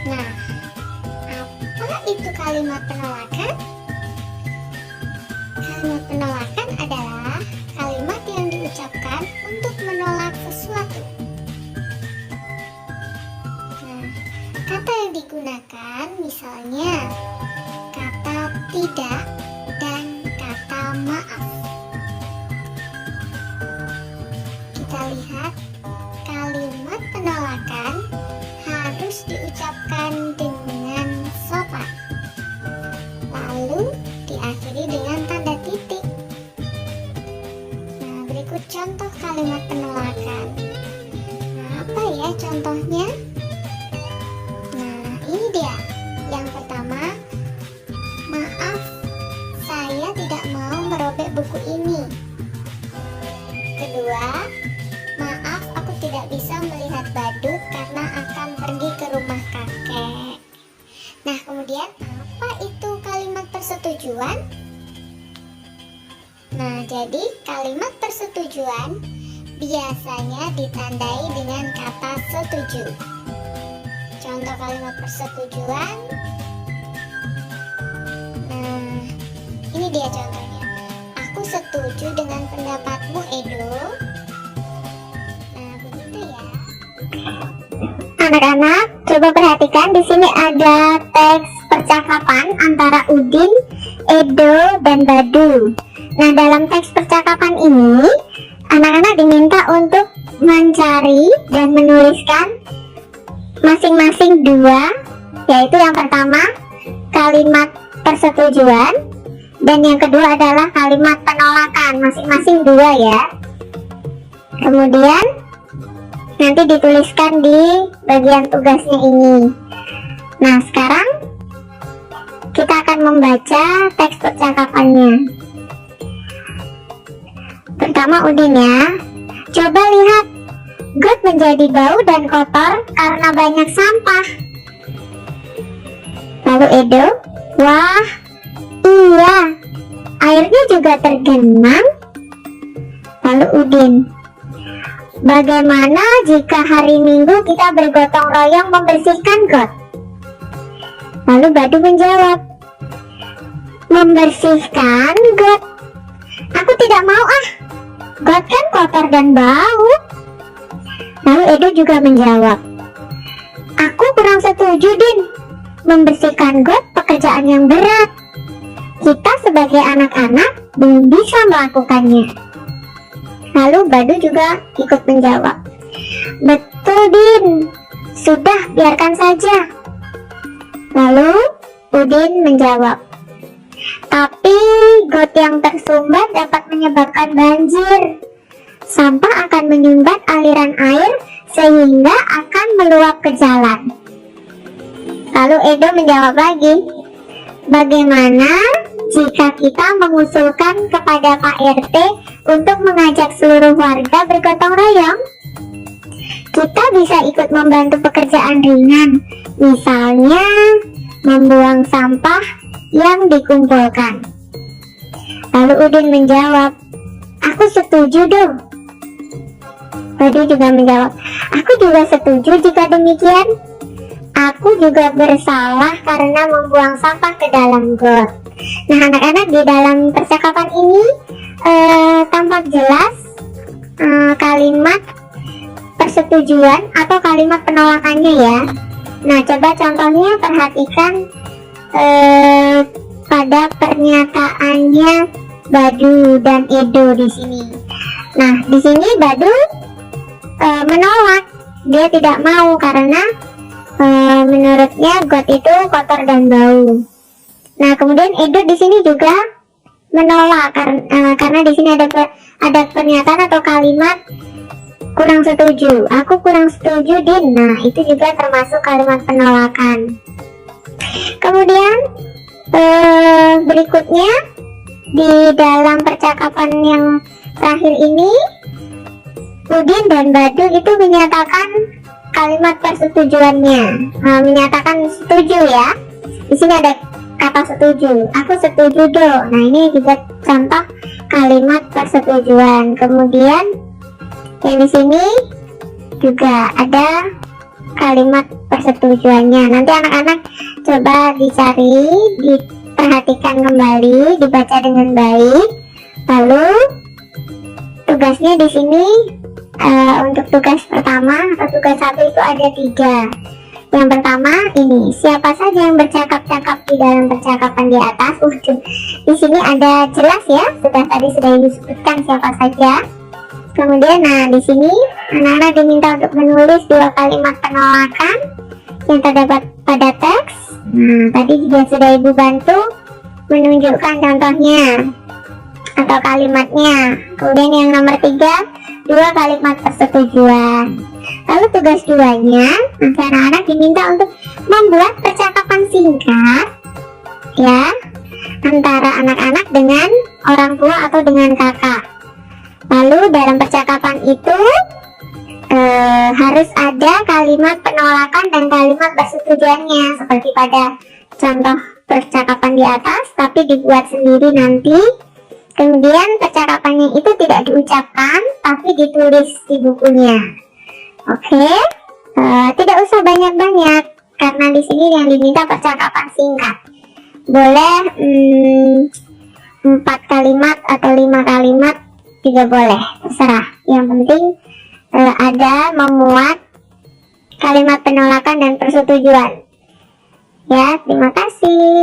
Nah, apa itu kalimat penolakan? Kalimat penolakan adalah kalimat yang diucapkan untuk menolak sesuatu. Nah, kata yang digunakan misalnya kata tidak dan kata maaf. Kita lihat, kalimat penolakan harus diucapkan dengan sopan, lalu diakhiri dengan tanda titik. Nah, berikut contoh kalimat penolakan. Nah, apa ya contohnya? Nah, ini dia. Yang pertama, maaf, saya tidak mau merobek buku ini. Kedua, maaf, aku tidak bisa melihat badut karena akan pergi ke rumah kakek. Nah, kemudian apa itu kalimat persetujuan? Nah, jadi kalimat persetujuan biasanya ditandai dengan kata setuju. Contoh kalimat persetujuan. Nah, ini dia contohnya. Aku setuju dengan pendapatmu, Edo. Nah, begitu ya. Anak-anak, coba perhatikan di sini ada teks percakapan antara Udin, Edo, dan Badu. Nah, dalam teks percakapan ini, anak-anak diminta untuk mencari dan menuliskan masing-masing dua, yaitu yang pertama kalimat persetujuan dan yang kedua adalah kalimat penolakan, masing-masing dua ya. Kemudian nanti dituliskan di bagian tugasnya ini. Nah, sekarang kita akan membaca teks percakapannya. Pertama Udin ya. Coba lihat, got menjadi bau dan kotor karena banyak sampah. Lalu Edo, wah, iya, airnya juga tergenang. Lalu Udin, bagaimana jika hari Minggu kita bergotong royong membersihkan got? Lalu Badu menjawab, membersihkan got? Aku tidak mau ah, got kan kotor dan bau. Lalu Edo juga menjawab, aku kurang setuju Din, membersihkan got pekerjaan yang berat. Kita sebagai anak-anak belum bisa melakukannya. Lalu Badu juga ikut menjawab, betul Din, sudah biarkan saja. Lalu Udin menjawab, tapi got yang tersumbat dapat menyebabkan banjir. Sampah akan menyumbat aliran air sehingga akan meluap ke jalan. Lalu Edo menjawab lagi, bagaimana jika kita mengusulkan kepada Pak RT untuk mengajak seluruh warga bergotong royong? Kita bisa ikut membantu pekerjaan ringan, misalnya membuang sampah yang dikumpulkan. Lalu Udin menjawab, aku setuju dong. Badu juga menjawab, aku juga setuju jika demikian. Aku juga bersalah karena membuang sampah ke dalam got. Nah, anak-anak, di dalam percakapan ini tampak jelas kalimat persetujuan atau kalimat penolakannya ya. Nah, coba contohnya perhatikan pada pernyataannya Badu dan Edo di sini. Nah, di sini Badu menolak, dia tidak mau karena menurutnya got itu kotor dan bau. Nah, kemudian Edo di sini juga menolak karena di sini ada pernyataan atau kalimat kurang setuju. Aku kurang setuju Din. Nah, itu juga termasuk kalimat penolakan. Kemudian berikutnya di dalam percakapan yang terakhir ini, Udin dan Badu itu menyatakan kalimat persetujuannya, menyatakan setuju ya. Di sini ada kata setuju, aku setuju do. Nah, ini juga contoh kalimat persetujuan. Kemudian yang di sini juga ada kalimat persetujuannya. Nanti anak-anak coba dicari, diperhatikan kembali, dibaca dengan baik. Lalu tugasnya di sini untuk tugas pertama atau tugas 1 itu ada 3. Yang pertama ini, siapa saja yang bercakap-cakap di dalam percakapan di atas. Di sini ada jelas ya, tadi sudah disebutkan siapa saja. Kemudian di sini anak-anak diminta untuk menulis 2 kalimat penolakan yang terdapat pada teks. Tadi juga sudah Ibu bantu menunjukkan contohnya atau kalimatnya. Kemudian yang nomor 3, 2 kalimat persetujuan. Lalu tugas 2-nya, nanti anak-anak diminta untuk membuat percakapan singkat ya antara anak-anak dengan orang tua atau dengan kakak. Lalu dalam percakapan itu harus ada kalimat penolakan dan kalimat persetujuannya seperti pada contoh percakapan di atas, tapi dibuat sendiri nanti. Kemudian percakapannya itu tidak diucapkan tapi ditulis di bukunya. Oke, tidak usah banyak-banyak karena di sini yang diminta percakapan singkat. Boleh 4 kalimat atau 5 kalimat juga boleh, terserah. Yang penting ada memuat kalimat penolakan dan persetujuan. Ya, terima kasih.